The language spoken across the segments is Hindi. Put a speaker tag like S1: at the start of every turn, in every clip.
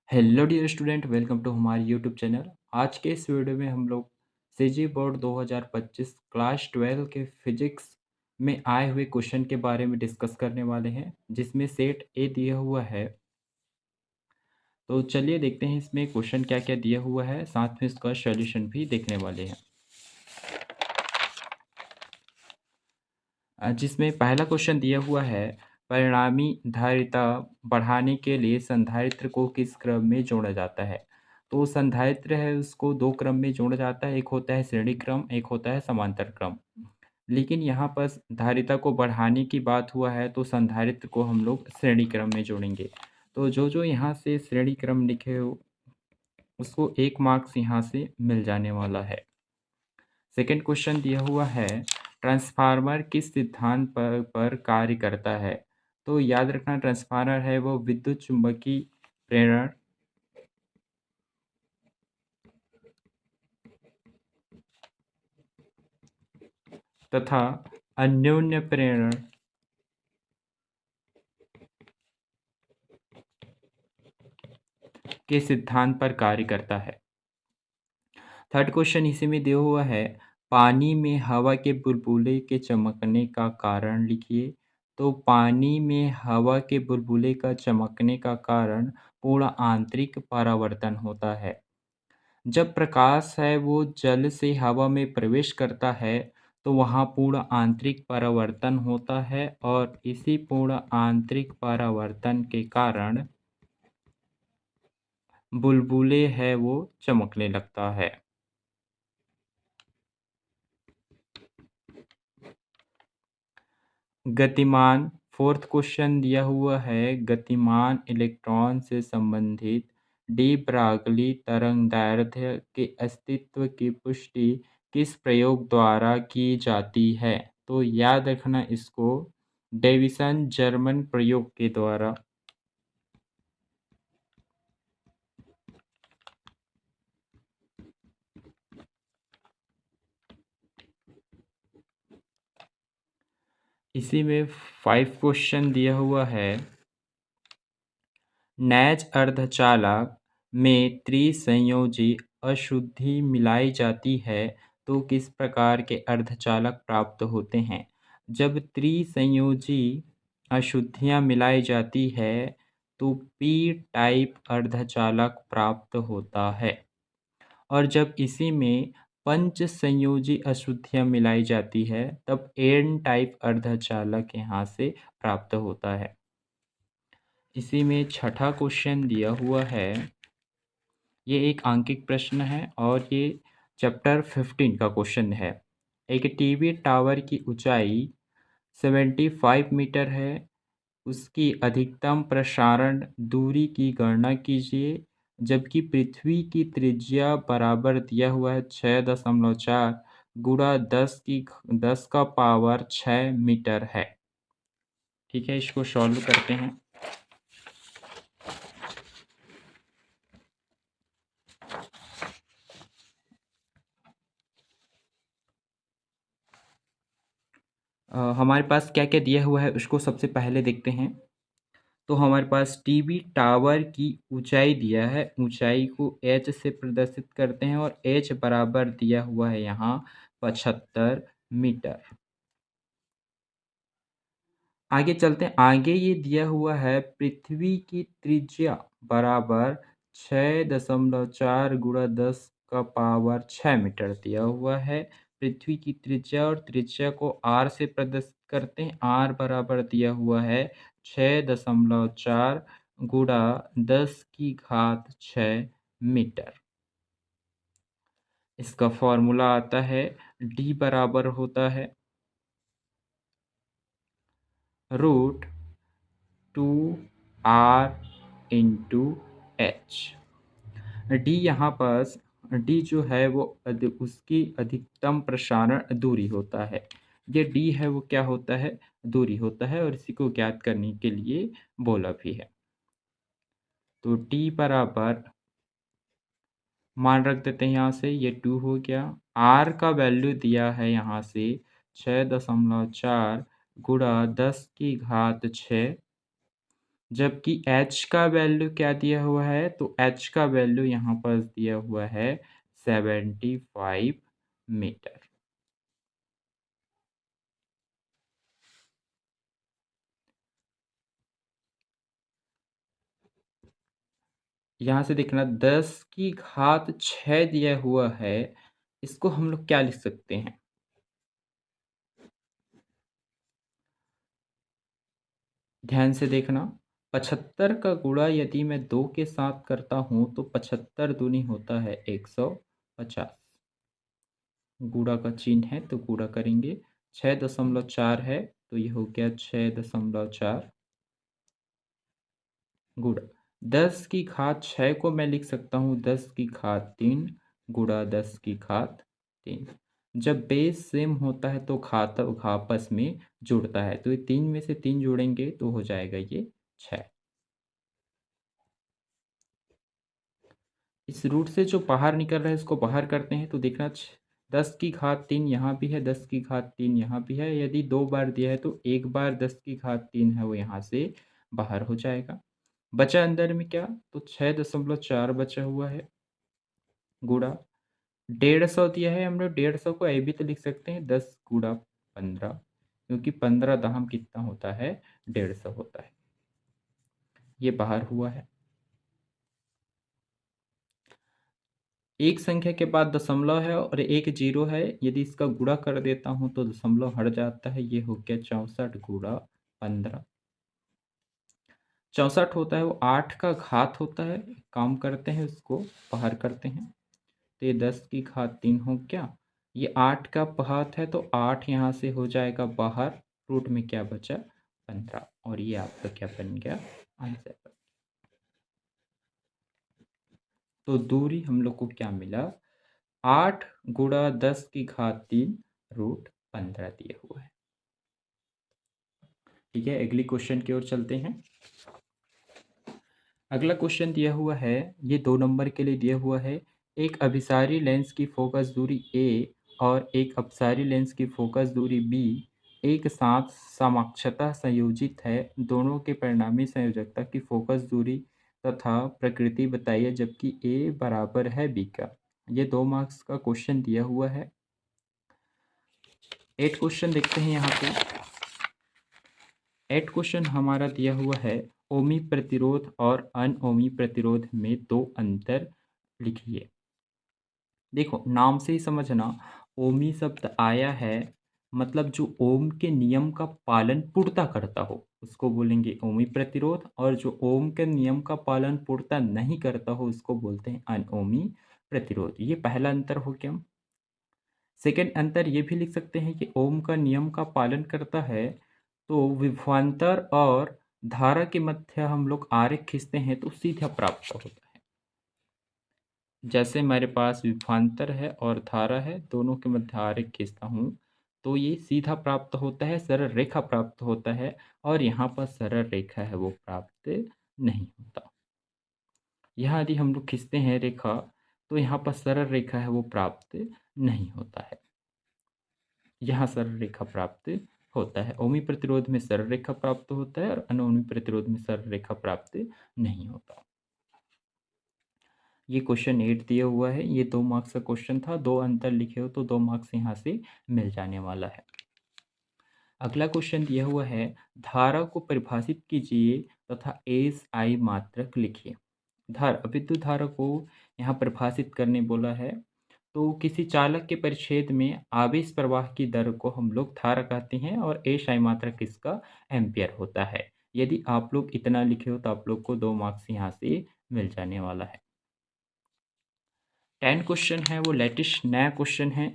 S1: Hello dear student, welcome to हमारे यूट्यूब चैनल। आज के इस वीडियो में हम लोग सीजी बोर्ड 2025 क्लास 12 के फिजिक्स में आए हुए क्वेश्चन के बारे में डिस्कस करने वाले हैं, जिसमें सेट ए दिया हुआ है। तो चलिए देखते हैं इसमें क्वेश्चन क्या क्या दिया हुआ है, साथ में इसका सॉल्यूशन भी देखने वाले हैं। जिसमें पहला क्वेश्चन दिया हुआ है, परिणामी धारिता बढ़ाने के लिए संधारित्र को किस क्रम में जोड़ा जाता है। तो संधारित्र है उसको दो क्रम में जोड़ा जाता है, एक होता है श्रेणी क्रम, एक होता है समांतर क्रम। लेकिन यहाँ पर धारिता को बढ़ाने की बात हुआ है तो संधारित्र को हम लोग श्रेणी क्रम में जोड़ेंगे। तो जो जो यहाँ से श्रेणी क्रम लिखे हो उसको 1 मार्क्स यहाँ से मिल जाने वाला है। सेकंड क्वेश्चन दिया हुआ है, ट्रांसफार्मर किस सिद्धांत पर कार्य करता है। तो याद रखना, ट्रांसफार्मर है वो विद्युत चुम्बकीय प्रेरण तथा अन्योन्य प्रेरण के सिद्धांत पर कार्य करता है। थर्ड क्वेश्चन इसी में दिया हुआ है, पानी में हवा के बुलबुले के चमकने का कारण लिखिए। तो पानी में हवा के बुलबुले का चमकने का कारण पूर्ण आंतरिक परावर्तन होता है। जब प्रकाश है वो जल से हवा में प्रवेश करता है तो वहाँ पूर्ण आंतरिक परावर्तन होता है, और इसी पूर्ण आंतरिक परावर्तन के कारण बुलबुले है वो चमकने लगता है। गतिमान फोर्थ क्वेश्चन दिया हुआ है, गतिमान इलेक्ट्रॉन से संबंधित डी ब्रागली तरंगदैर्ध्य के अस्तित्व की पुष्टि किस प्रयोग द्वारा की जाती है। तो याद रखना इसको, डेविसन जर्मन प्रयोग के द्वारा। इसी में 5 क्वेश्चन दिया हुआ है, नैज अर्धचालक में त्रिसंयोजी अशुद्धि मिलाई जाती है तो किस प्रकार के अर्धचालक प्राप्त होते हैं। जब त्रिसंयोजी अशुद्धियाँ मिलाई जाती है तो पी टाइप अर्धचालक प्राप्त होता है, और जब इसी में पंच संयोजी अशुद्धियाँ मिलाई जाती है तब एन टाइप अर्धचालक यहाँ से प्राप्त होता है। इसी में छठा क्वेश्चन दिया हुआ है, ये एक आंकिक प्रश्न है और ये चैप्टर 15 का क्वेश्चन है। एक टीवी टावर की ऊंचाई 75 मीटर है, उसकी अधिकतम प्रसारण दूरी की गणना कीजिए, जबकि पृथ्वी की त्रिज्या बराबर दिया हुआ है 6.4 गुणा 10 का पावर 6 मीटर है। ठीक है, इसको सॉल्व करते हैं। हमारे पास क्या क्या दिया हुआ है उसको सबसे पहले देखते हैं। तो हमारे पास टीवी टावर की ऊंचाई दिया है, ऊंचाई को एच से प्रदर्शित करते हैं और एच बराबर दिया हुआ है यहाँ 75 मीटर। आगे चलते हैं, आगे ये दिया हुआ है पृथ्वी की त्रिज्या बराबर 6.4 गुणा 10 का पावर 6 मीटर दिया हुआ है। पृथ्वी की त्रिज्या और त्रिज्या को आर से प्रदर्शित करते हैं, आर बराबर दिया हुआ है 6.4 गुणा 10 की घात 6 मीटर। इसका फॉर्मूला आता है, डी बराबर होता है √2r इंटू एच। डी यहाँ पास, डी जो है वो उसकी अधिकतम प्रसारण दूरी होता है। ये डी है वो क्या होता है, दूरी होता है, और इसी को ज्ञात करने के लिए बोला भी है। तो टी बराबर मान रख देते हैं यहाँ से, ये 2 हो गया। आर का वैल्यू दिया है यहाँ से 6.4 गुणा 10 की घात 6 जबकि h का वैल्यू क्या दिया हुआ है, तो h का वैल्यू यहाँ पर दिया हुआ है 75 मीटर। यहाँ से देखना 10 की घात 6 दिया हुआ है, इसको हम लोग क्या लिख सकते हैं? ध्यान से देखना, 75 का गुणा यदि मैं 2 के साथ करता हूँ तो 75 दूनी होता है 150। गुणा का चिन्ह है तो गुणा करेंगे। 6.4 है तो ये हो गया 6.4 गुणा 10 की घात 6 को मैं लिख सकता हूँ 10 की घात 3 गुणा 10 की घात 3। जब बेस सेम होता है तो घात आपस में जुड़ता है, तो ये 3 में से 3 जोड़ेंगे तो हो जाएगा ये 6। इस रूट से जो बाहर निकल रहा है इसको बाहर करते हैं तो देखना 10 की घात 3 यहाँ भी है, 10 की घात 3 यहाँ भी है। यदि 2 बार दिया है तो एक बार 10 की घात 3 है वो यहाँ से बाहर हो जाएगा। बचा अंदर में क्या, तो 6.4 बचा हुआ है गुणा 150 दिया है, हम लोग 150 को ए भी तो लिख सकते हैं 10 गुणा 15, क्योंकि 15 दाहम कितना होता है, 150 होता है। ये बाहर हुआ है। एक संख्या के बाद दशमलव है और एक जीरो है, यदि इसका गुणा कर देता हूँ तो दशमलव हट जाता है। ये हो गया 64 गुणा 15। 64 होता है वो 8 का घात होता है। काम करते हैं उसको बाहर करते हैं तो ये 10 की घात 3 हो गया। ये 8 का घात है तो 8 यहाँ से हो जाएगा बाहर। रूट में क्या बचा, 15, और ये आपका क्या बन गया, आंसर। तो दूरी हम लोग को क्या मिला, 8 गुणा 10 की घात 3 रूट 15 दिया हुआ है। ठीक है, अगली क्वेश्चन की ओर चलते हैं। अगला क्वेश्चन दिया हुआ है, ये 2 नंबर के लिए दिया हुआ है। एक अभिसारी लेंस की फोकस दूरी a और एक अपसारी लेंस की फोकस दूरी b एक साथ समक्षता संयोजित है। दोनों के परिणामी संयोजकता की फोकस दूरी तथा प्रकृति बताइए, जबकि a बराबर है b का। ये 2 मार्क्स का क्वेश्चन दिया हुआ है। 8 क्वेश्चन देखते हैं यहाँ पे। 8 क्वेश्चन हमारा दिया हुआ है, ओमी प्रतिरोध और अनओमी प्रतिरोध में 2 अंतर लिखिए। देखो नाम से ही समझना, ओमी शब्द आया है मतलब जो ओम के नियम का पालन पूर्णतः करता हो उसको बोलेंगे ओमी प्रतिरोध, और जो ओम के नियम का पालन पूर्णतः नहीं करता हो उसको बोलते हैं अनओमी प्रतिरोध। ये पहला अंतर हो गया। सेकेंड अंतर ये भी लिख सकते हैं कि ओम का नियम का पालन करता है तो विभवांतर और धारा के मध्य हम लोग आरेख खींचते हैं तो सीधा प्राप्त होता है। जैसे मेरे पास विभवांतर है और धारा है, दोनों के मध्य आरेख खींचता हूँ तो ये सीधा प्राप्त होता है, सरल रेखा प्राप्त होता है। और यहाँ पर सरल रेखा है वो प्राप्त नहीं होता। यहाँ यदि हम लोग खींचते हैं रेखा तो यहाँ पर सरल रेखा है वो प्राप्त नहीं होता है। यहाँ सरल रेखा प्राप्त होता है। ओमी प्रतिरोध में सरल रेखा प्राप्त होता है और अनोमी प्रतिरोध में सरल रेखा प्राप्त नहीं होता। ये क्वेश्चन 8 दिया हुआ है। ये 2 मार्क्स का क्वेश्चन था। 2 अंतर लिखे हो तो 2 मार्क्स यहाँ से मिल जाने वाला है। अगला क्वेश्चन दिया हुआ है, धारा को परिभाषित कीजिए तथा एस आई मात्रक लिखिए। धारा, विद्युत धारा को यहाँ परिभाषित करने बोला है। तो किसी चालक के परिच्छेद में आवेश प्रवाह की दर को हम लोग धारा कहते हैं और एसआई मात्रक इसका एम्पियर होता है। यदि आप लोग इतना लिखे हो तो आप लोग को 2 मार्क्स यहाँ से मिल जाने वाला है। 10 क्वेश्चन है वो लेटेस्ट नया क्वेश्चन है।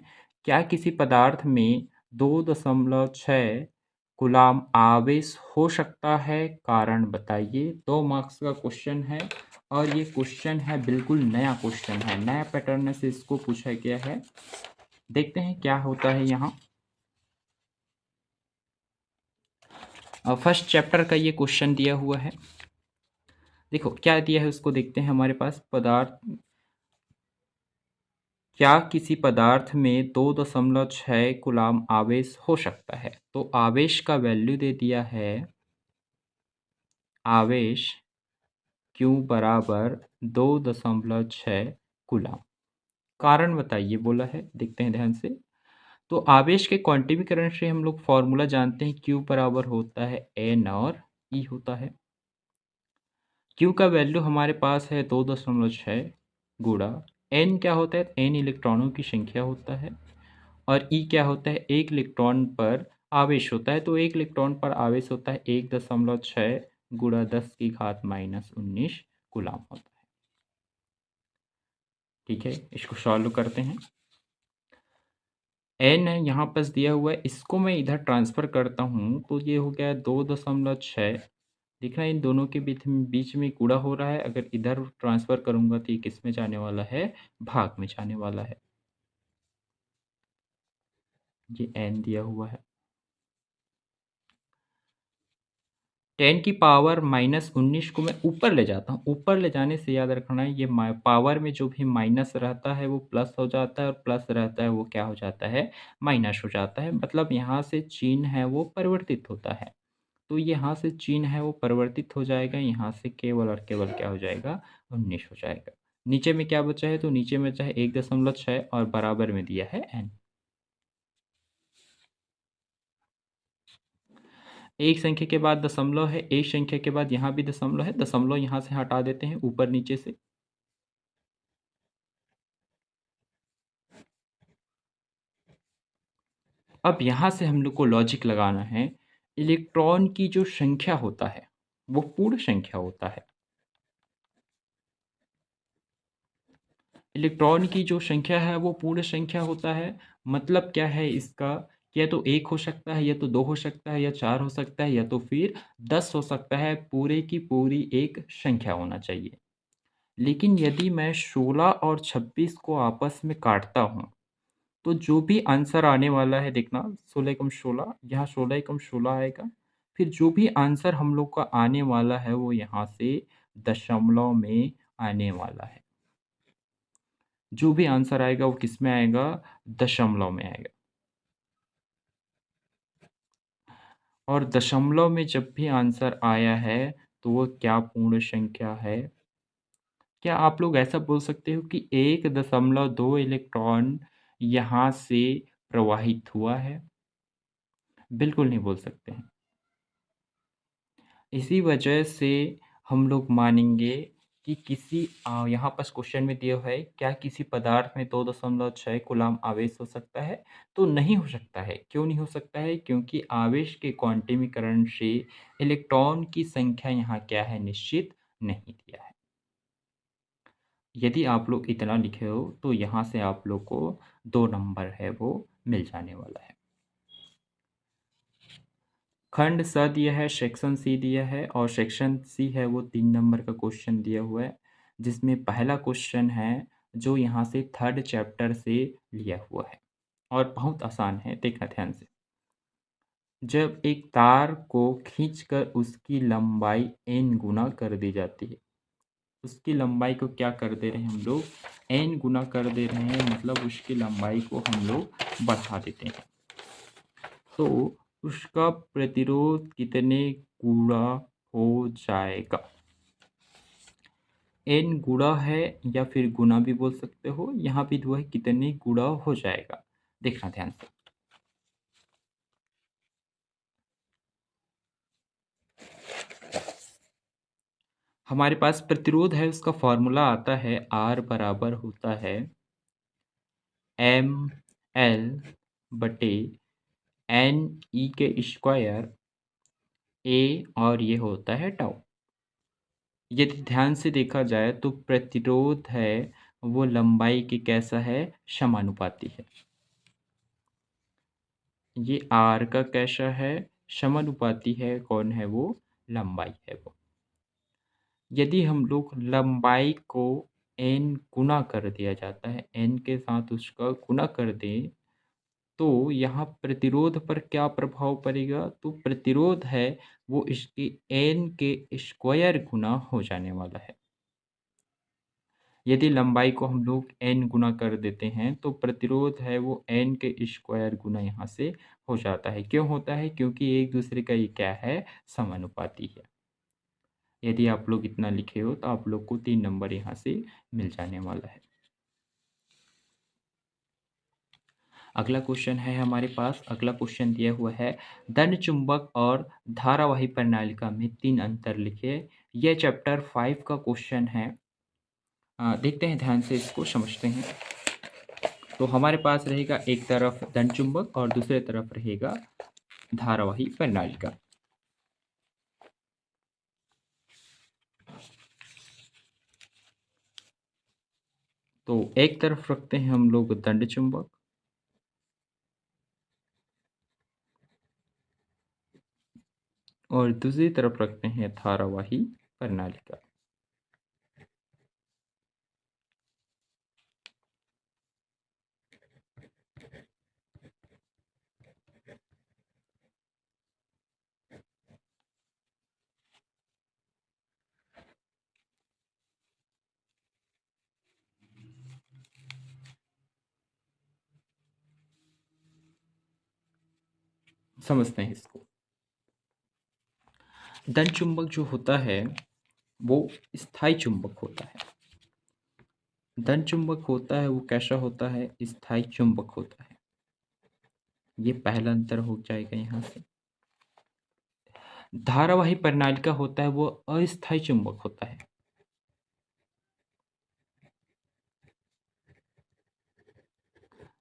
S1: क्या किसी पदार्थ में 2.6 कूलाम आवेश हो सकता है, कारण बताइए। 2 मार्क्स का क्वेश्चन है और ये क्वेश्चन है बिल्कुल नया क्वेश्चन है, नया पैटर्न से इसको पूछा गया है। देखते हैं क्या होता है यहाँ। फर्स्ट चैप्टर का ये क्वेश्चन दिया हुआ है। देखो क्या दिया है उसको देखते हैं। हमारे पास पदार्थ, क्या किसी पदार्थ में 2.6 कूलाम आवेश हो सकता है। तो आवेश का वैल्यू दे दिया है आवेश Q बराबर 2.6 कूलम। कारण बताइए बोला है, देखते हैं ध्यान से। तो आवेश के क्वांटिमीकरण से हम लोग फॉर्मूला जानते हैं, Q बराबर होता है N और E होता है। Q का वैल्यू हमारे पास है 2.6 गुणा N क्या होता है, N इलेक्ट्रॉनों की संख्या होता है, और E क्या होता है, एक इलेक्ट्रॉन पर आवेश होता है। तो एक इलेक्ट्रॉन पर आवेश होता है 1.6 गुणा 10⁻⁻19 कूलम होता है। ठीक है, इसको सॉल्व करते हैं। एन है यहाँ पास दिया हुआ है, इसको मैं इधर ट्रांसफ़र करता हूँ तो ये हो गया 2.6। दिख रहा है इन दोनों के बीच में गुणा हो रहा है। अगर इधर ट्रांसफ़र करूँगा तो ये किस में जाने वाला है, भाग में जाने वाला है। ये एन दिया हुआ है। 10⁻⁻19 को मैं ऊपर ले जाता हूँ। ऊपर ले जाने से याद रखना है, ये पावर में जो भी माइनस रहता है वो प्लस हो जाता है, और प्लस रहता है वो क्या हो जाता है, माइनस हो जाता है। मतलब यहाँ से चिन्ह है वो परिवर्तित होता है। तो यहाँ से चिन्ह है वो परिवर्तित हो जाएगा, यहाँ से केवल और केवल क्या हो जाएगा, 19 हो जाएगा। नीचे में क्या बचा है, तो नीचे में बचा है 1.6 और बराबर में दिया है n। एक संख्या के बाद दशमलव है, एक संख्या के बाद यहाँ भी दशमलव है। दशमलव यहाँ से हटा देते हैं ऊपर नीचे से। अब यहाँ से हम लोग को लॉजिक लगाना है। इलेक्ट्रॉन की जो संख्या होता है वो पूर्ण संख्या होता है। इलेक्ट्रॉन की जो संख्या है वो पूर्ण संख्या होता है। मतलब क्या है इसका, या तो 1 हो सकता है, या तो 2 हो सकता है, या 4 हो सकता है, या तो फिर 10 हो सकता है। पूरे की पूरी एक संख्या होना चाहिए। लेकिन यदि मैं 16 और 26 को आपस में काटता हूँ तो जो भी आंसर आने वाला है, देखना 16 एकम 16, यहाँ 16 एकम 16 आएगा। फिर जो भी आंसर हम लोग का आने वाला है वो यहाँ से दशमलव में आने वाला है। जो भी आंसर आएगा वो किस में आएगा, दशमलव में आएगा। और दशमलव में जब भी आंसर आया है तो वो क्या पूर्ण संख्या है। क्या आप लोग ऐसा बोल सकते हो कि 1.2 इलेक्ट्रॉन यहाँ से प्रवाहित हुआ है? बिल्कुल नहीं बोल सकते हैं। इसी वजह से हम लोग मानेंगे कि किसी यहाँ पास क्वेश्चन में दिया है, क्या किसी पदार्थ में 2.6 कूलम आवेश हो सकता है? तो नहीं हो सकता है। क्यों नहीं हो सकता है? क्योंकि आवेश के क्वांटिमीकरण से इलेक्ट्रॉन की संख्या यहाँ क्या है, निश्चित नहीं दिया है। यदि आप लोग इतना लिखे हो तो यहाँ से आप लोग को 2 नंबर है वो मिल जाने वाला है। खंड स दिया है, सेक्शन सी दिया है, और सेक्शन सी है वो 3 नंबर का क्वेश्चन दिया हुआ है, जिसमें पहला क्वेश्चन है जो यहाँ से 3rd चैप्टर से लिया हुआ है और बहुत आसान है, देखना ध्यान से। जब एक तार को खींचकर उसकी लंबाई n गुना कर दी जाती है, उसकी लंबाई को क्या कर दे रहे हैं हम लोग, n गुना कर दे रहे हैं, मतलब उसकी लंबाई को हम लोग बढ़ा देते हैं। तो उसका प्रतिरोध कितने गुणा हो जाएगा। n गुणा है या फिर गुना भी बोल सकते हो, यहाँ भी जो है कितने गुणा हो जाएगा, देखना ध्यान से। हमारे पास प्रतिरोध है, उसका फॉर्मूला आता है R बराबर होता है ml बटे n e के स्क्वायर a, और ये होता है टाउ। यदि ध्यान से देखा जाए तो प्रतिरोध है वो लंबाई के कैसा है, समानुपाती है। ये R का कैसा है, समानुपाती है। कौन है वो, लंबाई है वो। यदि हम लोग लंबाई को n गुना कर दिया जाता है, n के साथ उसका गुना कर दें, तो यहाँ प्रतिरोध पर क्या प्रभाव पड़ेगा, तो प्रतिरोध है वो इसके n के स्क्वायर गुना हो जाने वाला है। यदि लंबाई को हम लोग n गुना कर देते हैं तो प्रतिरोध है वो n के स्क्वायर गुना यहाँ से हो जाता है। क्यों होता है, क्योंकि एक दूसरे का ये क्या है, समानुपाती है। यदि आप लोग इतना लिखे हो तो आप लोग को 3 नंबर यहाँ से मिल जाने वाला है। अगला क्वेश्चन है हमारे पास, अगला क्वेश्चन दिया हुआ है, दंड चुंबक और धारावाही प्रणालिका में 3 अंतर लिखिए। यह चैप्टर 5 का क्वेश्चन है। देखते हैं ध्यान से, इसको समझते हैं। तो हमारे पास रहेगा एक तरफ दंड चुंबक और दूसरे तरफ रहेगा धारावाही प्रणालिका। तो एक तरफ रखते हैं हम लोग दंड चुंबक और दूसरी तरफ रखते हैं धारावाही प्रणालिका। समझते हैं इसको। दंड चुंबक जो होता है वो स्थायी चुंबक होता है। दंड चुंबक होता है वो कैसा होता है? स्थायी चुंबक होता है। ये पहला अंतर हो जाएगा यहाँ से। धारावाही प्रणालिका होता है वो अस्थायी चुंबक होता है।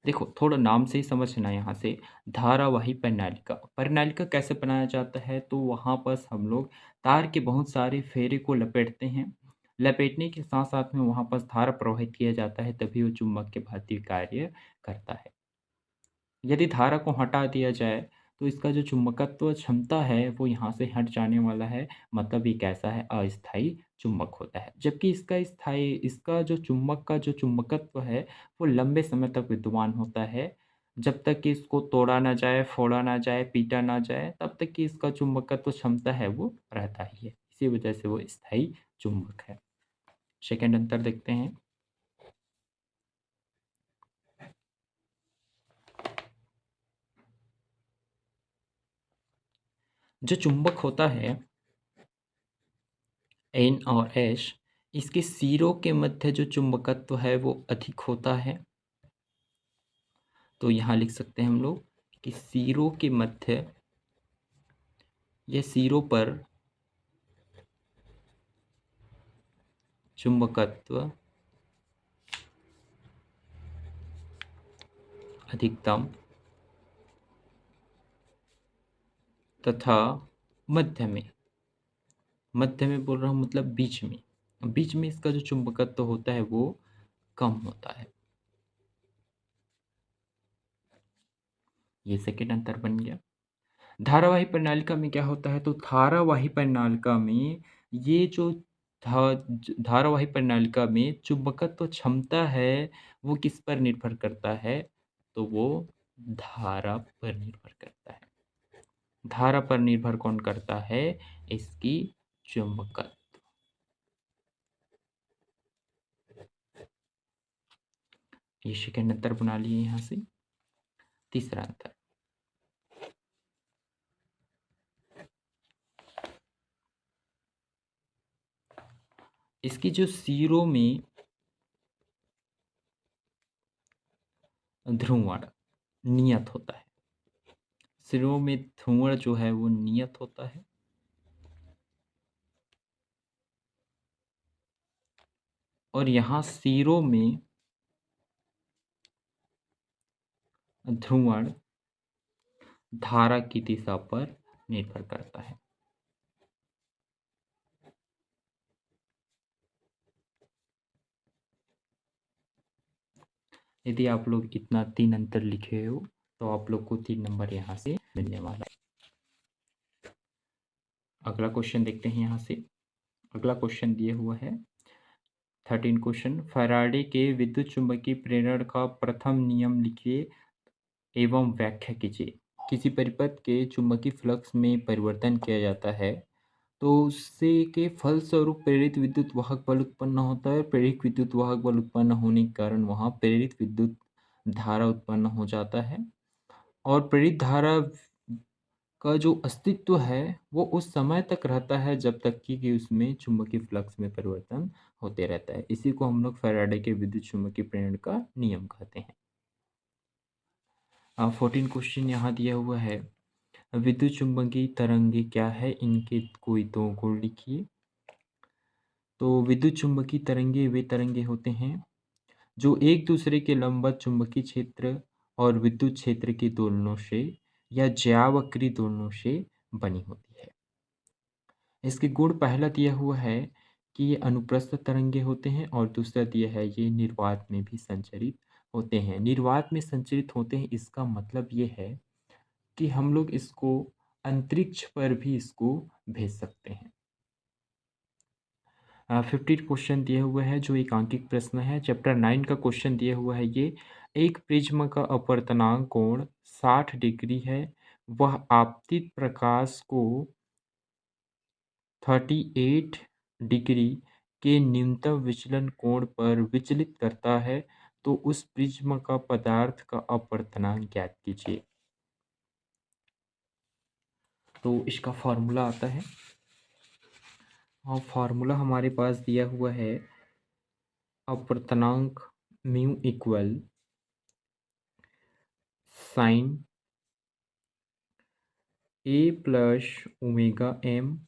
S1: देखो थोड़ा नाम से ही समझना है यहाँ से। धारावाही प्रणालिका, प्रणालिका कैसे बनाया जाता है? तो वहाँ पर हम लोग तार के बहुत सारे फेरे को लपेटते हैं। लपेटने के साथ साथ में वहाँ पर धारा प्रवाहित किया जाता है, तभी वो चुंबक के भांति कार्य करता है। यदि धारा को हटा दिया जाए तो इसका जो चुंबकत्व क्षमता है वो यहाँ से हट जाने वाला है, मतलब ये कैसा है? अस्थायी चुंबक होता है। जबकि इसका जो चुंबक का जो चुंबकत्व है वो लंबे समय तक विद्यमान होता है। जब तक कि इसको तोड़ा ना जाए, फोड़ा ना जाए, पीटा ना जाए, तब तक कि इसका चुंबकत्व क्षमता है वो रहता ही है। इसी वजह से वो स्थायी चुंबक है। सेकंड अंतर देखते हैं। जो चुंबक होता है एन और एस, इसके सिरों के मध्य जो चुंबकत्व है वो अधिक होता है। तो यहाँ लिख सकते हैं हम लोग कि सिरों के मध्य या सिरों पर चुंबकत्व अधिकतम तथा मध्य में बोल रहा हूँ मतलब बीच में इसका जो चुंबकत्व होता है वो कम होता है। ये सेकेंड अंतर बन गया। धारावाही प्रणालिका में क्या होता है? तो धारावाही प्रणालिका में ये जो धारावाही प्रणालिका में चुंबकत्व क्षमता है वो किस पर निर्भर करता है? तो वो धारा पर निर्भर करता है। धारा पर निर्भर कौन करता है? इसकी चुंबकत्व। ये सेकेंड अंतर बना लिए यहाँ से। तीसरा अंतर, इसकी जो सिरों में ध्रुवण नियत होता है। सिरों में ध्रुवण जो है वो नियत होता है। और यहाँ सिरों में ध्रुवण धारा की दिशा पर निर्भर करता है। यदि आप लोग इतना 3 अंतर लिखे हो तो आप लोग को 3 नंबर यहाँ से मिलने वाला है। अगला क्वेश्चन देखते हैं यहाँ से। अगला क्वेश्चन दिया हुआ है 13 क्वेश्चन, फैराडे के विद्युत चुंबकीय प्रेरण का प्रथम नियम लिखिए एवं व्याख्या कीजिए। किसी परिपथ के चुंबकीय फ्लक्स में परिवर्तन किया जाता है तो उससे के फलस्वरूप प्रेरित विद्युत वाहक बल उत्पन्न होता है। प्रेरित विद्युत वाहक बल उत्पन्न होने के कारण वहाँ प्रेरित विद्युत धारा उत्पन्न हो जाता है। और प्रेरित धारा का जो अस्तित्व है वो उस समय तक रहता है जब तक कि उसमें चुंबकीय फ्लक्स में परिवर्तन होते रहता है। इसी को हम लोग फैराडे के विद्युत चुम्बकीय प्रेरण का नियम कहते हैं। 14 क्वेश्चन यहाँ दिया हुआ है, विद्युत चुम्बकीय तरंगे क्या है, इनके कोई दो गुण लिखिए। तो विद्युत चुम्बकीय तरंगे वे तरंगे होते हैं जो एक दूसरे के लंबवत चुंबकीय क्षेत्र और विद्युत क्षेत्र के दोलनों से या ज्यावक्री दोलनों से बनी होती है। इसके गुण पहला दिया हुआ है कि ये अनुप्रस्थ तरंगे होते हैं और दूसरा दिया है ये निर्वात में भी संचरित होते हैं। निर्वात में संचरित होते हैं इसका मतलब ये है कि हम लोग इसको अंतरिक्ष पर भी इसको भेज सकते हैं। 15 क्वेश्चन दिए हुए हैं जो एक अंकित प्रश्न है। चैप्टर 9 का क्वेश्चन दिया हुआ है ये, एक प्रिज्म का अपवर्तनांक कोण 60 डिग्री है, वह आपतित प्रकाश को 38 डिग्री के न्यूनतम विचलन कोण पर विचलित करता है, तो उस प्रिज्म का पदार्थ का अपवर्तनांक ज्ञात कीजिए। तो इसका फॉर्मूला आता है और फॉर्मूला हमारे पास दिया हुआ है, अपवर्तनांक म्यू इक्वल साइन ए प्लस ओमेगा एम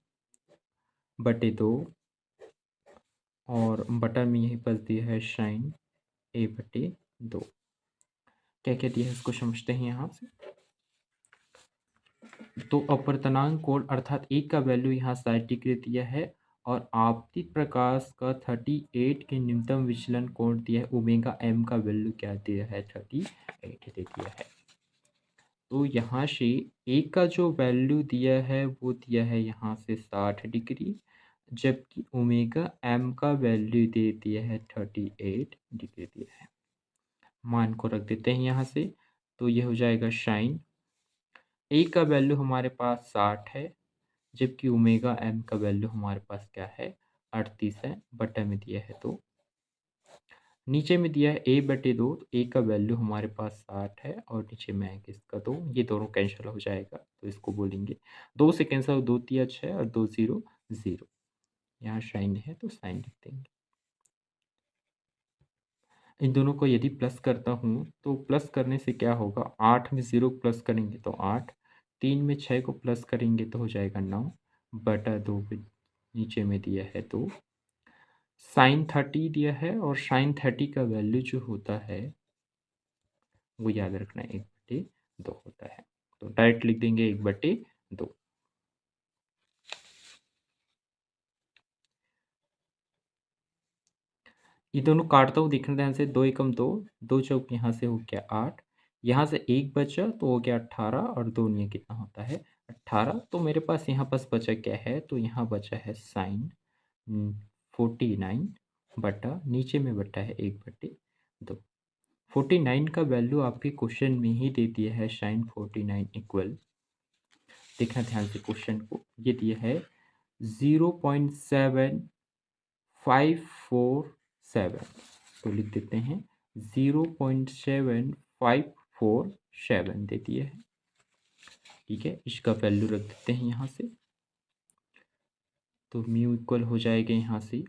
S1: बटे 2 और बटा में यहीं पर दिया है साइन ए बटे 2। क्या क्या दिया है इसको समझते हैं यहाँ से। तो अपवर्तनांक कोण अर्थात एक का वैल्यू यहाँ 60 डिग्री दिया है और आपतित प्रकाश का 38 के न्यूनतम विचलन कोण दिया है, ओमेगा एम का वैल्यू क्या दिया है 38 दे दिया है। तो यहाँ से एक का जो वैल्यू दिया है वो दिया है यहाँ से 60 डिग्री, जबकि ओमेगा एम का वैल्यू दे दिया है 38 डिग्री दिया है। मान को रख देते हैं यहाँ से, तो ये हो जाएगा साइन ए का वैल्यू हमारे पास 60 है, जबकि ओमेगा एम का वैल्यू हमारे पास क्या है 38 है, बटा में दिया है तो नीचे में दिया है ए बटे 2, तो ए का वैल्यू हमारे पास 60 है और नीचे में है किसका 2, ये दोनों कैंसिल हो जाएगा तो इसको बोलेंगे 2 से कैंसिल, 2 तिया 6 और 2 0 0। यहाँ साइन है तो साइन लिख देंगे। इन दोनों को यदि प्लस करता हूँ तो प्लस करने से क्या होगा, 8 में 0 प्लस करेंगे तो 8, 3 में 6 को प्लस करेंगे तो हो जाएगा 9 बटा 2 नीचे में दिया है तो साइन 30 दिया है और साइन 30 का वैल्यू जो होता है वो याद रखना 1/2 होता है, तो डायरेक्ट लिख देंगे 1/2। ये दोनों काटता हूँ, देखना ध्यान से, 2 एकम 2, 2 चौक यहाँ से हो गया 8, यहाँ से 1 बचा तो हो गया 18 और 2 ये कितना होता है 18। तो मेरे पास यहाँ पास बचा क्या है, तो यहाँ बचा है साइन 49 बटा नीचे में बटा है 1/2। 49 का वैल्यू आपके क्वेश्चन में ही दे दिया है, साइन 49 इक्वल, देखना ध्यान से क्वेश्चन को, ये दिया है 0.7547, तो लिख देते हैं 0.7547 दे दिया है। ठीक है, इसका वैल्यू रख देते हैं यहाँ से, तो म्यू इक्वल हो जाएगा यहाँ से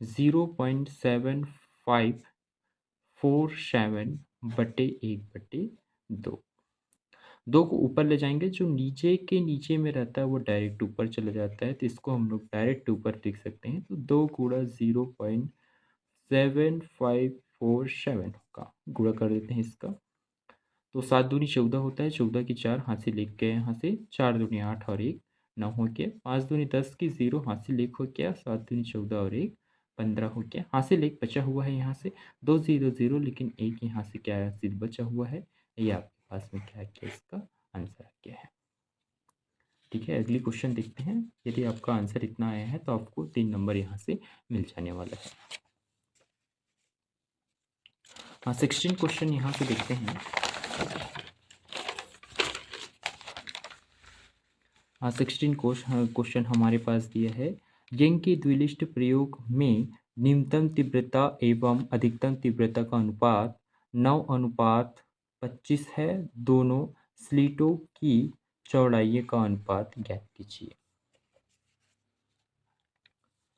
S1: 0.7547 बटे 1/2। 2 को ऊपर ले जाएंगे, जो नीचे के नीचे में रहता है वो डायरेक्ट ऊपर चला जाता है, तो इसको हम लोग डायरेक्ट ऊपर लिख सकते हैं, तो 2 गुणा 0.7547 होगा, गुणा कर देते हैं इसका, तो 7 दूनी 14 होता है, 14 की 4 हाथ से लिख के यहाँ से 4 दूनी 8 और 1 9 हो गया, 5 दूनी 10 की 0 हाथ से लिख हो गया, 7 दूनी 14 और 1 15 हो गया, हाथ से लेख बचा हुआ है यहाँ से 2 0 0, लेकिन एक यहाँ से क्या है सिर्फ बचा हुआ है, ये आपके पास में क्या क्या इसका आंसर क्या है। ठीक है, अगली क्वेश्चन देखते हैं। यदि आपका आंसर इतना आया है तो आपको 3 नंबर यहाँ से मिल जाने वाला है। हाँ, 16 क्वेश्चन यहाँ से देखते हैं। हाँ, 16 क्वेश्चन हमारे पास दिया है, यंग के द्विलिष्ट प्रयोग में न्यूनतम तीव्रता एवं अधिकतम तीव्रता का अनुपात 9:25 है। दोनों स्लिटों की चौड़ाई का अनुपात ज्ञात कीजिए।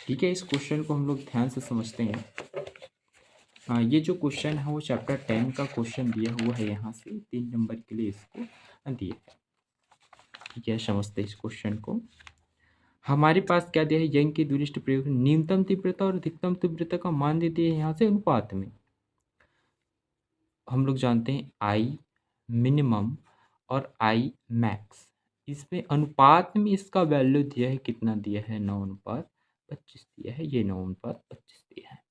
S1: ठीक है, इस क्वेश्चन को हम लोग ध्यान से समझते हैं। ये जो क्वेश्चन है वो चैप्टर 10 का क्वेश्चन दिया हुआ है, यहाँ से 3 नंबर के लिए इसको दिया है। ठीक है, समझते हैं इस क्वेश्चन को। हमारे पास क्या दिया है, यंग के दुनिष्ठ प्रयोग न्यूनतम तीव्रता और अधिकतम तीव्रता का मान देते हैं यहाँ से अनुपात में। हम लोग जानते हैं आई मिनिमम और आई मैक्स, इसमें अनुपात में इसका वैल्यू दिया है, कितना दिया है, 9:25 दिया है, ये 9:25 दिया है।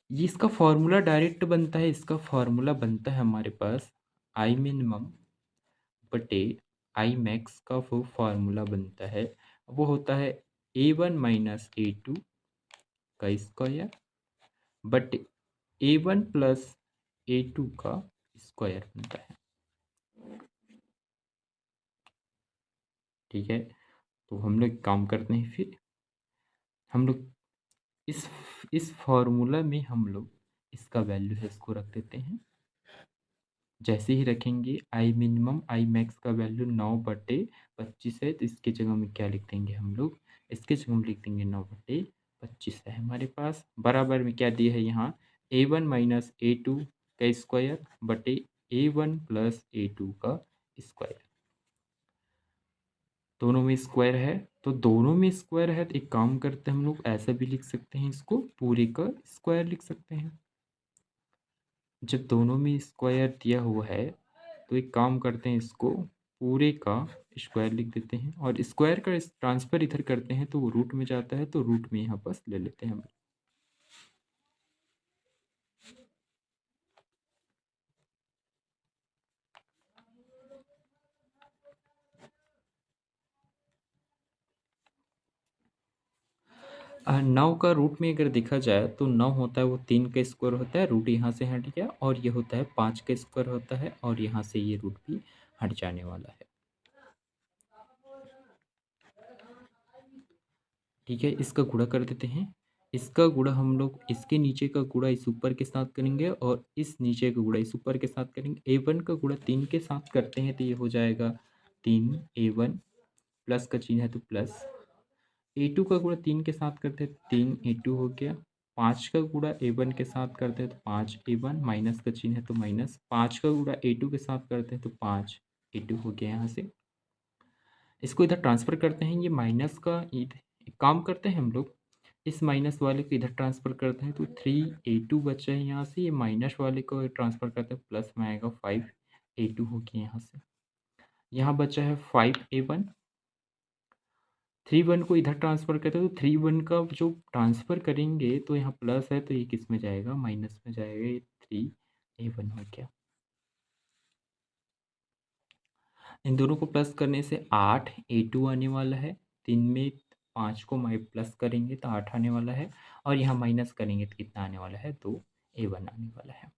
S1: ये इसका फॉर्मूला डायरेक्ट बनता है, इसका फॉर्मूला बनता है हमारे पास आई मिनिमम बटे आई मैक्स का वो फार्मूला बनता है, वो होता है A1 माइनस A2 का स्क्वायर बटे A1 प्लस A2 का स्क्वायर बनता है। ठीक है, तो हम लोग काम करते हैं, फिर हम लोग इस फार्मूला में हम लोग इसका वैल्यू है इसको रख देते हैं। जैसे ही रखेंगे आई मिनिमम आई मैक्स का वैल्यू 9/25 है, तो इसके जगह में क्या लिख देंगे हम लोग, इसके जगह में लिख देंगे 9/25 है हमारे पास। बराबर में क्या दिया है यहाँ, A1 माइनस A2 का स्क्वायर बटे A1 प्लस A2 का स्क्वायर। दोनों में स्क्वायर है, तो दोनों में स्क्वायर है, तो एक काम करते हैं हम लोग ऐसा भी लिख सकते हैं, इसको पूरे का स्क्वायर लिख सकते हैं। जब दोनों में स्क्वायर दिया हुआ है, तो एक काम करते हैं, इसको पूरे का स्क्वायर लिख देते हैं, और स्क्वायर का ट्रांसफर इधर करते हैं तो वो रूट में जाता है, तो रूट में यहाँ पास ले लेते हैं हम। नौ का रूट में अगर देखा जाए तो 9 होता है वो 3 का स्क्वायर होता है, रूट यहाँ से हट गया, और ये होता है 5 का स्क्वायर होता है, और यहाँ से ये रूट भी हट जाने वाला है। ठीक है, इसका गुणा कर देते हैं। इसका गुणा हम लोग इसके नीचे का गुणा इस ऊपर के साथ करेंगे, और इस नीचे का गुणा इस ऊपर के साथ करेंगे। A1 का गुणा 3 के साथ करते हैं तो ये हो जाएगा 3A1, प्लस का चिन्ह है तो प्लस। A2 का गुणा 3 के साथ करते हैं तो 3A2 हो गया। 5 का गुणा A1 के साथ करते हैं तो 5A1, माइनस का चिन्ह है तो माइनस। 5 का गुणा A2 के साथ करते हैं तो 5A2 हो गया। यहाँ से इसको इधर ट्रांसफ़र करते हैं, ये माइनस का एक काम करते हैं हम लोग, इस माइनस वाले को इधर ट्रांसफ़र करते हैं तो 3A2 बचा है यहाँ से, ये माइनस वाले को ट्रांसफ़र करते हैं प्लस में आएगा 5A2 हो गया यहाँ से। यहाँ बचा है 5A1, 3 1 को इधर ट्रांसफ़र करते हैं तो 3 1 का जो ट्रांसफ़र करेंगे तो यहाँ प्लस है, तो ये किस में जाएगा, माइनस में जाएगा, ये 3A1 हो गया। इन दोनों को प्लस करने से 8A2 आने वाला है। 3 में 5 को प्लस करेंगे तो 8 आने वाला है, और यहाँ माइनस करेंगे तो कितना आने वाला है, 2A1 आने वाला है।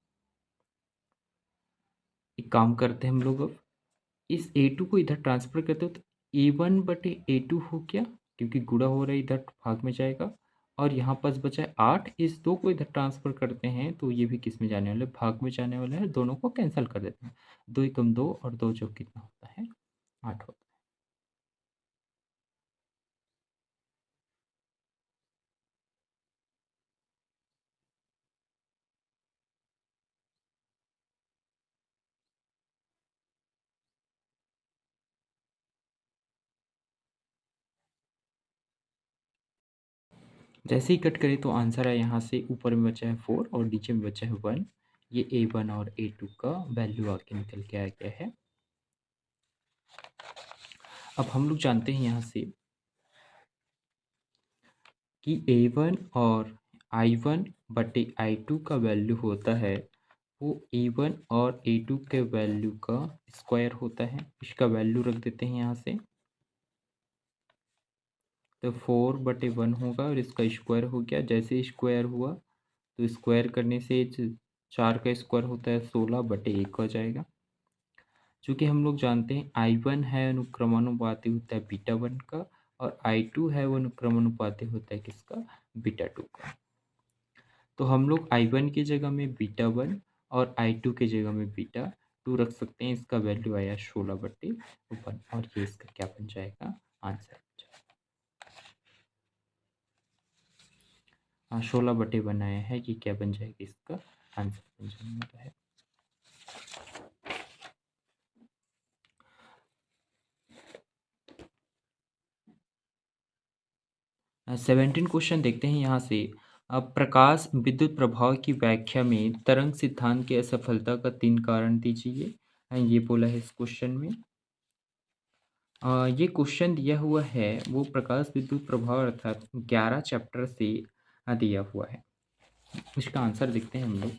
S1: एक काम करते हैं हम लोग, अब इस A2 को इधर ट्रांसफ़र करते हो तो A1 बटे A2 हो गया, क्योंकि गुणा हो रहा है इधर भाग में जाएगा, और यहाँ पास बचा है 8। इस 2 को इधर ट्रांसफ़र करते हैं तो ये भी किस में जाने वाला है, भाग में जाने वाला है। दोनों को कैंसिल कर देते हैं, 2 एकम 2 और 2 चौक कितना होता है, 8 होता है। जैसे ही कट करें तो आंसर है यहाँ से, ऊपर में बचा है 4 और नीचे में बचा है 1। ये A1 और A2 का वैल्यू आके निकल के आ गया है। अब हम लोग जानते हैं यहाँ से कि A1 और I1 बटे I2 का वैल्यू होता है वो A1 और A2 के वैल्यू का स्क्वायर होता है। इसका वैल्यू रख देते हैं यहाँ से, तो 4/1 होगा, और इसका स्क्वायर हो गया। जैसे स्क्वायर हुआ तो स्क्वायर करने से 4 का स्क्वायर होता है 16/1 हो जाएगा। चूँकि हम लोग जानते हैं I1 है अनुक्रमानुपाती होता है बीटा 1 का, और I2 है वो अनुक्रमानुपाती होता है किसका, बीटा 2 का। तो हम लोग I1 की जगह में बीटा 1 और I2 की जगह में बीटा 2 रख सकते हैं। इसका वैल्यू आया 16/1 और ये इसका क्या बन जाएगा, आंसर बन जाएगा। हाँ, 16/1 आया है, ये क्या बन जाएगा, इसका आंसर बन जाने वाला है। 17 क्वेश्चन देखते हैं यहाँ से। प्रकाश विद्युत प्रभाव की व्याख्या में तरंग सिद्धांत की असफलता का 3 कारण दीजिए। ये बोला है इस क्वेश्चन में। ये क्वेश्चन दिया हुआ है वो प्रकाश विद्युत प्रभाव अर्थात 11 चैप्टर से दिया हुआ है। इसका आंसर देखते हैं हम लोग।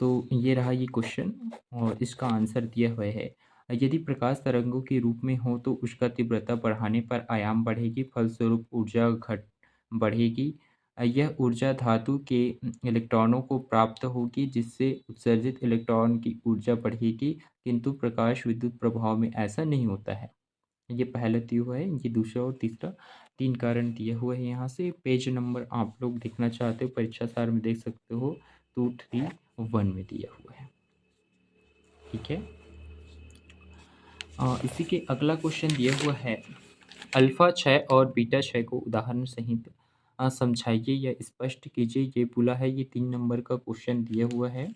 S1: तो ये रहा ये क्वेश्चन और इसका आंसर दिया हुआ है। यदि प्रकाश तरंगों के रूप में हो तो उसका तीव्रता बढ़ाने पर आयाम बढ़ेगी, फलस्वरूप ऊर्जा घट बढ़ेगी। यह ऊर्जा धातु के इलेक्ट्रॉनों को प्राप्त होगी, जिससे उत्सर्जित इलेक्ट्रॉन की ऊर्जा बढ़ेगी, किंतु प्रकाश विद्युत प्रभाव में ऐसा नहीं होता है। ये पहला दिया हुआ है, ये दूसरा और तीसरा 3 कारण दिए हुए हैं। यहाँ से पेज नंबर आप लोग देखना चाहते हो परीक्षा सार में देख सकते हो 231 में दिया हुआ है। ठीक है। इसी के अगला क्वेश्चन दिया हुआ है, अल्फा क्षय और बीटा क्षय को उदाहरण सहित समझाइए या स्पष्ट कीजिए। ये बोला है, ये 3 नंबर का क्वेश्चन दिया हुआ है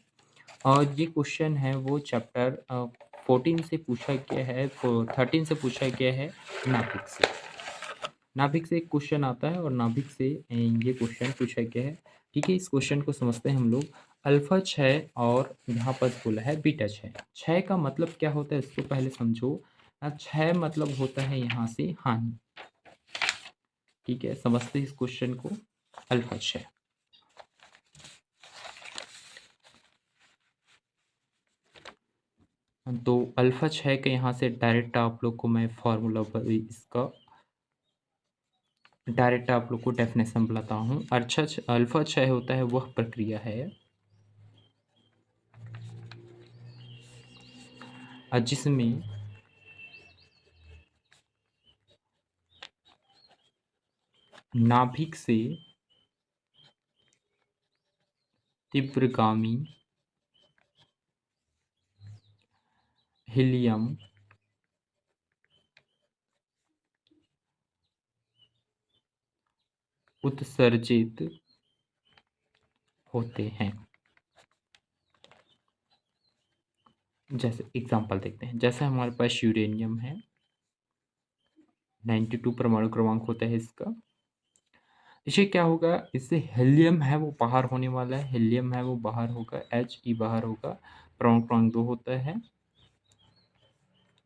S1: और ये क्वेश्चन है वो चैप्टर 14 से पूछा गया है, 13 से पूछा गया है, नाभिक से। नाभिक से एक क्वेश्चन आता है और नाभिक से ये क्वेश्चन पूछा गया है। ठीक है, इस क्वेश्चन को समझते हैं हम लोग। अल्फा क्षय और यहाँ पर बोला है बीटा क्षय। क्षय का मतलब क्या होता है इसको पहले समझो। क्षय मतलब होता है यहाँ से हानि। ठीक है, समझते हैं इस क्वेश्चन को। अल्फा क्षय, तो अल्फा क्षय के यहाँ से डायरेक्ट आप लोग को मैं फॉर्मूला पर इसका डायरेक्ट आप लोग को डेफिनेशन बताता हूँ। अल्फा क्षय होता है वह प्रक्रिया है जिसमें नाभिक से तीव्रगामी हीलियम उत्सर्जित होते हैं। जैसे एग्जांपल देखते हैं, जैसे हमारे पास यूरेनियम है, 92 परमाणु क्रमांक होता है इसका। इसे क्या होगा, इससे हीलियम है वो बाहर होने वाला है, हीलियम है वो बाहर होगा, He बाहर होगा, परमाणु क्रमांक 2 होता है।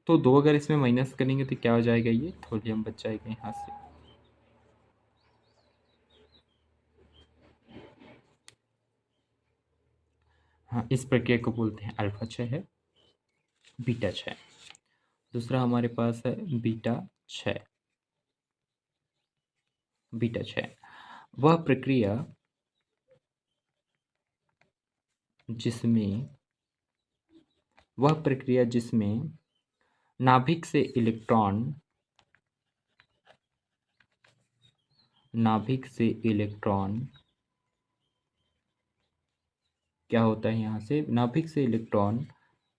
S1: तो 2 अगर इसमें माइनस करेंगे तो क्या हो जाएगा, ये थोलियम बच जाएगा यहाँ से। हाँ, इस प्रक्रिया को बोलते हैं अल्फा क्षय है, बीटा क्षय। दूसरा हमारे पास है बीटा क्षय। बीटा क्षय वह प्रक्रिया जिसमें नाभिक से इलेक्ट्रॉन क्या होता है, यहाँ से नाभिक से इलेक्ट्रॉन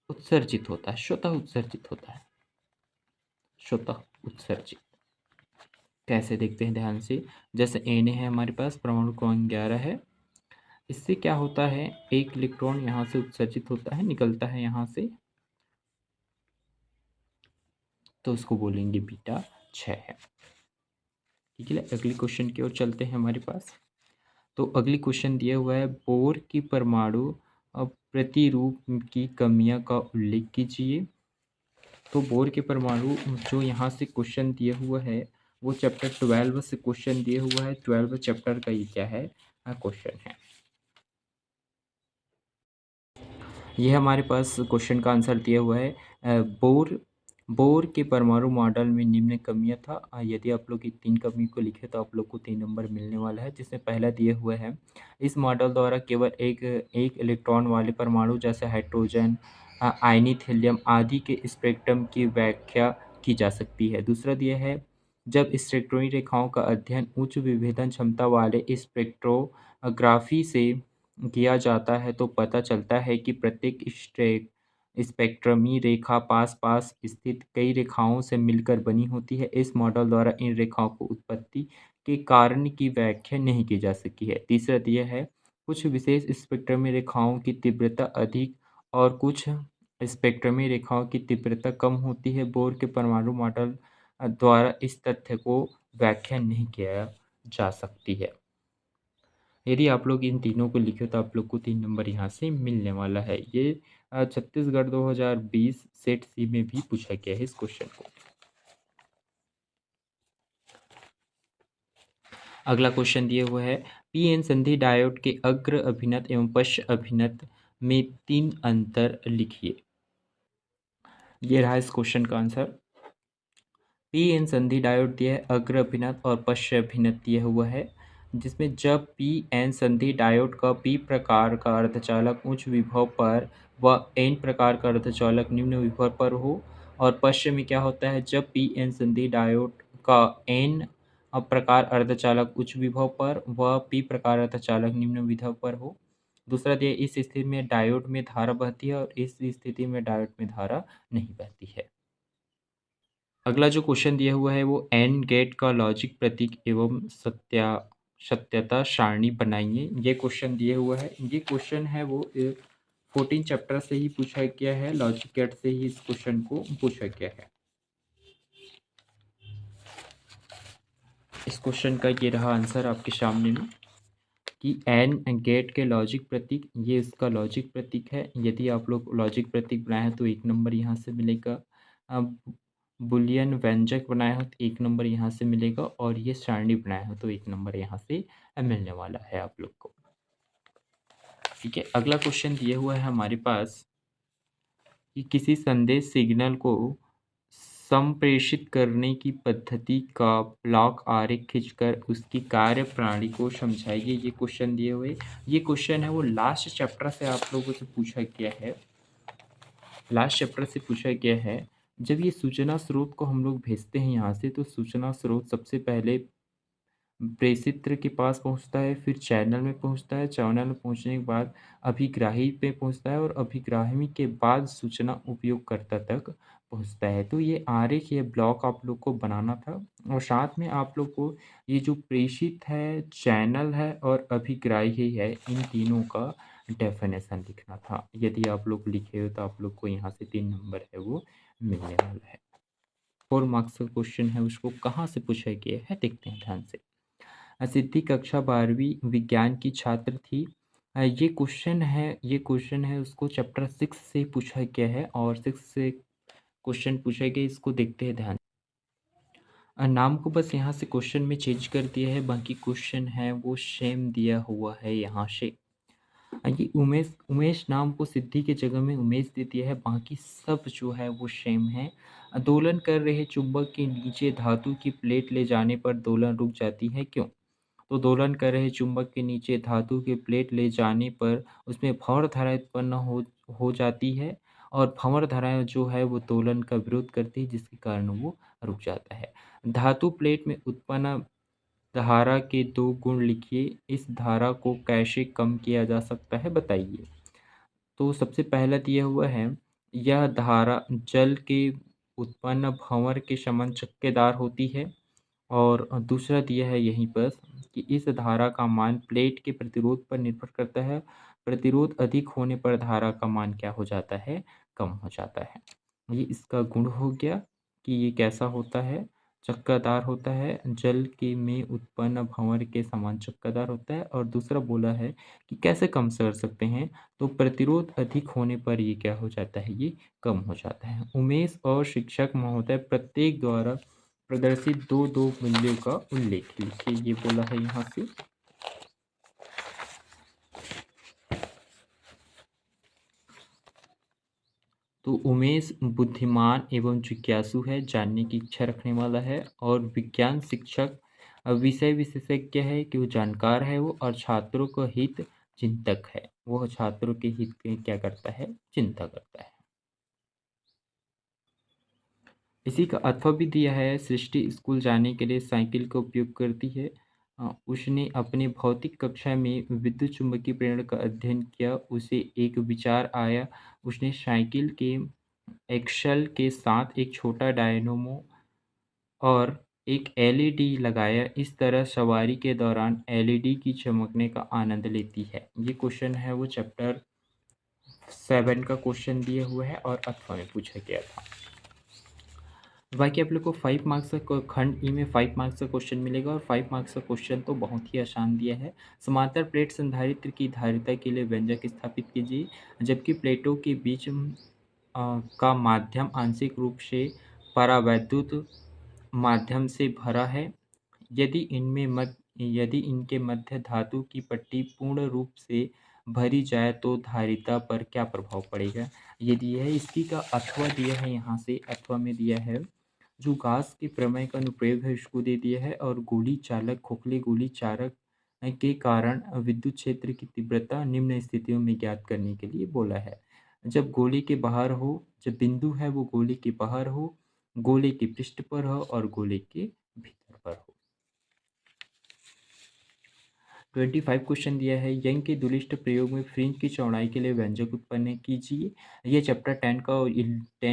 S1: उत्सर्जित होता है, स्वतः उत्सर्जित होता है, स्वतः उत्सर्जित। कैसे देखते हैं ध्यान से। जैसे Na है हमारे पास, परमाणु क्रमांक 11 है। इससे क्या होता है, एक इलेक्ट्रॉन यहाँ से उत्सर्जित होता है, निकलता है यहाँ से, तो उसको बोलेंगे बीटा क्षय है। ठीक है, अगले क्वेश्चन की ओर चलते हैं हमारे पास। तो अगली क्वेश्चन दिया हुआ है, बोर की परमाणु प्रतिरूप की कमियां का उल्लेख कीजिए। तो बोर के परमाणु जो यहाँ से क्वेश्चन दिया हुआ है वो चैप्टर 12 से क्वेश्चन दिया हुआ है। 12 चैप्टर का ये क्या है, क्वेश्चन है। ये हमारे पास क्वेश्चन का आंसर दिया हुआ है। बोर के परमाणु मॉडल में निम्न कमियां था। यदि आप लोग 3 कमी को लिखे तो आप लोग को 3 नंबर मिलने वाला है। जिसमें पहला दिया हुआ है, इस मॉडल द्वारा केवल एक इलेक्ट्रॉन वाले परमाणु जैसे हाइड्रोजन, आयनित हीलियम आदि के स्पेक्ट्रम की व्याख्या की जा सकती है। दूसरा दिया है, जब स्पेक्ट्रमी रेखाओं का अध्ययन उच्च विभेदन क्षमता वाले स्पेक्ट्रोग्राफी से किया जाता है तो पता चलता है कि प्रत्येक स्पेक्ट्रमी रेखा पास-पास स्थित कई रेखाओं से मिलकर बनी होती है। इस मॉडल द्वारा इन रेखाओं को उत्पत्ति के कारण की व्याख्या नहीं की जा सकी है। तीसरा दिया है, कुछ विशेष स्पेक्ट्रमी रेखाओं की तीव्रता अधिक और कुछ स्पेक्ट्रमी रेखाओं की तीव्रता कम होती है। बोर के परमाणु मॉडल द्वारा इस तथ्य को व्याख्या नहीं किया जा सकती है। यदि आप लोग इन तीनों को लिखे तो आप लोग को 3 नंबर यहाँ से मिलने वाला है। ये छत्तीसगढ़ 2020 सेट सी में भी पूछा गया है इस क्वेश्चन को। अगला क्वेश्चन दिए हुए है, पी-एन संधि डायोड के अग्र अभिनत एवं पश्च अभिनत में 3 अंतर लिखिए। ये रहा इस क्वेश्चन का आंसर। पी-एन संधि डायोड दिया है, अग्र अभिनत और पश्च अभिनत दिया हुआ है, जिसमें जब पी-एन संधि डायोड का पी प्रकार का अर्धचालक उच्च विभव पर व एन प्रकार का अर्धचालक निम्न विभव पर हो, और पश्च में क्या होता है, जब पी-एन संधि डायोड का एन प्रकार अर्धचालक उच्च विभव पर व पी प्रकार अर्धचालक निम्न विभव पर हो। दूसरा दिया, इस स्थिति में डायोड में धारा बहती है और इस स्थिति में डायोड में धारा नहीं बहती है। अगला जो क्वेश्चन दिया हुआ है वो एंड गेट का लॉजिक प्रतीक एवं सत्यता सारणी बनाइए। ये क्वेश्चन दिए हुआ है। ये क्वेश्चन है वो 14 चैप्टर से ही पूछा गया है। लॉजिक गेट से ही इस क्वेश्चन को पूछा गया है। इस क्वेश्चन का ये रहा आंसर आपके सामने में कि एंड गेट के लॉजिक प्रतीक, ये इसका लॉजिक प्रतीक है। यदि आप लोग लॉजिक प्रतीक बनाए हैं तो 1 नंबर यहाँ से मिलेगा। अब बुलियन व्यंजक बनाया हो तो 1 नंबर यहाँ से मिलेगा, और ये सारणी बनाया हो तो 1 नंबर यहाँ से मिलने वाला है आप लोग को। ठीक है, अगला क्वेश्चन दिया हुआ है हमारे पास कि किसी संदेश सिग्नल को संप्रेषित करने की पद्धति का ब्लॉक आरेख खींचकर उसकी कार्यप्रणाली को समझाइए। ये क्वेश्चन दिए हुए, ये क्वेश्चन है वो लास्ट चैप्टर से आप लोगों से पूछा गया है। लास्ट चैप्टर से पूछा गया है। जब ये सूचना स्रोत को हम लोग भेजते हैं यहाँ से, तो सूचना स्रोत सबसे पहले प्रेषित्र के पास पहुँचता है, फिर चैनल में पहुँचता है, चैनल में पहुँचने के बाद अभिग्राही पे पहुँचता है, और अभिग्राही के बाद सूचना उपयोगकर्ता तक पहुँचता है। तो ये आरेख, ये ब्लॉक आप लोग को बनाना था, और साथ में आप लोग को ये जो प्रेषित है, चैनल है और अभिग्राही है, इन तीनों का डेफिनेशन लिखना था। यदि आप लोग लिखे हो तो आप लोग को यहाँ से 3 नंबर है वो मिलने वाला है। 4 मार्क्स का क्वेश्चन है, उसको कहाँ से पूछा गया है देखते हैं ध्यान से। सिद्धि कक्षा 12वीं विज्ञान की छात्र थी। ये क्वेश्चन है उसको चैप्टर 6 से पूछा गया है, और 6 से क्वेश्चन पूछा गया, इसको देखते हैं ध्यान। नाम को बस यहाँ से क्वेश्चन में चेंज कर दिया है, बाकी क्वेश्चन है वो सेम दिया हुआ है यहाँ से। ये उमेश उमेश नाम को सिद्धि के जगह में उमेश दे दिया है, बाकी सब जो है वो सेम है। दोलन कर रहे चुंबक के नीचे धातु की प्लेट ले जाने पर दोलन रुक जाती है, क्यों? तो दोलन कर रहे चुंबक के नीचे धातु की प्लेट ले जाने पर उसमें भंवर धारा उत्पन्न हो जाती है, और भंवर धारा जो है वो दोलन का विरोध करती है, जिसके कारण वो रुक जाता है। धातु प्लेट में उत्पन्न धारा के 2 गुण लिखिए। इस धारा को कैसे कम किया जा सकता है बताइए। तो सबसे पहला दिया हुआ है, यह धारा जल के उत्पन्न भंवर के समान चक्केदार होती है। और दूसरा दिया है यहीं पर कि इस धारा का मान प्लेट के प्रतिरोध पर निर्भर करता है। प्रतिरोध अधिक होने पर धारा का मान क्या हो जाता है, कम हो जाता है। ये इसका गुण हो गया कि ये कैसा होता है, चक्कादार होता है, जल के में उत्पन्न भंवर के समान चक्कादार होता है। और दूसरा बोला है कि कैसे कम कर सकते हैं, तो प्रतिरोध अधिक होने पर ये क्या हो जाता है, ये कम हो जाता है। उमेश और शिक्षक महोदय प्रत्येक द्वारा प्रदर्शित 2-2 मूल्यों का उल्लेख लिखिए। ये बोला है यहाँ से। तो उमेश बुद्धिमान एवं जिज्ञासु है, जानने की इच्छा रखने वाला है। और विज्ञान शिक्षक विषय विशेषज्ञ है कि वो जानकार है वो, और छात्रों का हित चिंतक है, वो छात्रों के हित के क्या करता है, चिंता करता है। इसी का अथवा भी दिया है, सृष्टि स्कूल जाने के लिए साइकिल का उपयोग करती है। उसने अपने भौतिक कक्षा में विद्युत चुम्बकीय प्रेरण का अध्ययन किया। उसे एक विचार आया। उसने साइकिल के एक्सल के साथ एक छोटा डायनेमो और एक एलईडी लगाया। इस तरह सवारी के दौरान एलईडी की चमकने का आनंद लेती है। ये क्वेश्चन है वो चैप्टर 7 का क्वेश्चन दिया हुआ है और अथवा में पूछा गया था। बाकी आप लोग को 5 मार्क्स का खंड ई में 5 मार्क्स का क्वेश्चन मिलेगा और 5 मार्क्स का क्वेश्चन तो बहुत ही आसान दिया है। समांतर प्लेट संधारित्र की धारिता के लिए व्यंजक स्थापित कीजिए। जबकि प्लेटों के बीच का माध्यम आंशिक रूप से परावैद्युत माध्यम से भरा है। यदि इनके मध्य धातु की पट्टी पूर्ण रूप से भरी जाए तो धारिता पर क्या प्रभाव पड़ेगा? ये दिया है। इसकी का अथवा दिया है, यहाँ से अथवा में दिया है। जो गास के प्रमेय का अनुप्रयोग है इसको दे दिया है और गोली चालक खोखले गोली चालक के कारण विद्युत क्षेत्र की तीव्रता निम्न स्थितियों में ज्ञात करने के लिए बोला है। जब गोली के बाहर हो, जब बिंदु है वो गोली के बाहर हो, गोले के पृष्ठ पर हो और गोले के भीतर पर हो। 25 क्वेश्चन दिया है। यंग के दुलिष्ट प्रयोग में फ्रिंज की चौड़ाई के लिए व्यंजक उत्पन्न कीजिए। ये चैप्टर 10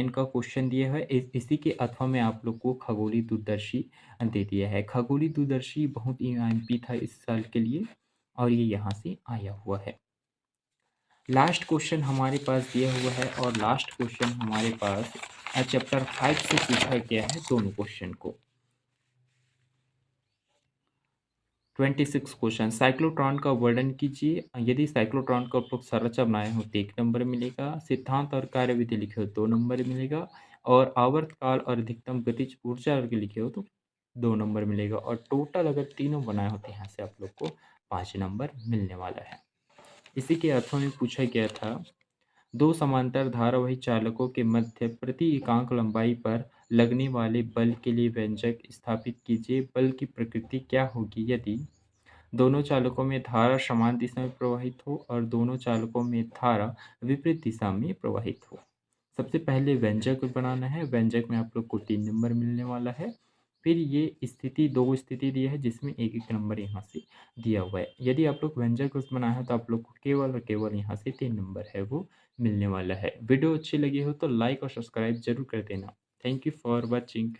S1: का क्वेश्चन दिया है। इसी के अथवा में आप लोग को खगोलीय दूरदर्शी दे दिया है। खगोलीय दूरदर्शी बहुत ईएमपी था इस साल के लिए और ये यहाँ से आया हुआ है। लास्ट क्वेश्चन हमारे पास दिया हुआ है और लास्ट क्वेश्चन हमारे पास चैप्टर 5 से पूछा गया है दोनों क्वेश्चन को। 26 क्वेश्चन, साइक्लोट्रॉन का वर्णन कीजिए। यदि साइक्लोट्रॉन का उपयोग संरचना बनाए हो तो 1 नंबर मिलेगा। सिद्धांत और कार्यविधि लिखे हो 2 नंबर मिलेगा और आवर्तकाल और अधिकतम गतिज ऊर्जा के लिखे हो तो 2 नंबर मिलेगा और टोटल अगर तीनों बनाए हो तो यहाँ से आप लोग को 5 नंबर मिलने वाला है। इसी के अर्थों में पूछा गया था, दो समांतर धारावाही चालकों के मध्य प्रति एकांक लंबाई पर लगने वाले बल के लिए व्यंजक स्थापित कीजिए। बल की प्रकृति क्या होगी यदि दोनों चालकों में धारा समान दिशा में प्रवाहित हो और दोनों चालकों में धारा विपरीत दिशा में प्रवाहित हो? सबसे पहले व्यंजक बनाना है। व्यंजक में आप लोग को 3 नंबर मिलने वाला है। फिर ये स्थिति 2 स्थिति दी है जिसमें 1-1 नंबर यहाँ से दिया हुआ है। यदि आप लोग व्यंजक उस बनाया है तो आप लोग को केवल और केवल यहाँ से 3 नंबर है वो मिलने वाला है। वीडियो अच्छी लगी हो तो लाइक और सब्सक्राइब ज़रूर कर देना। Thank you for watching.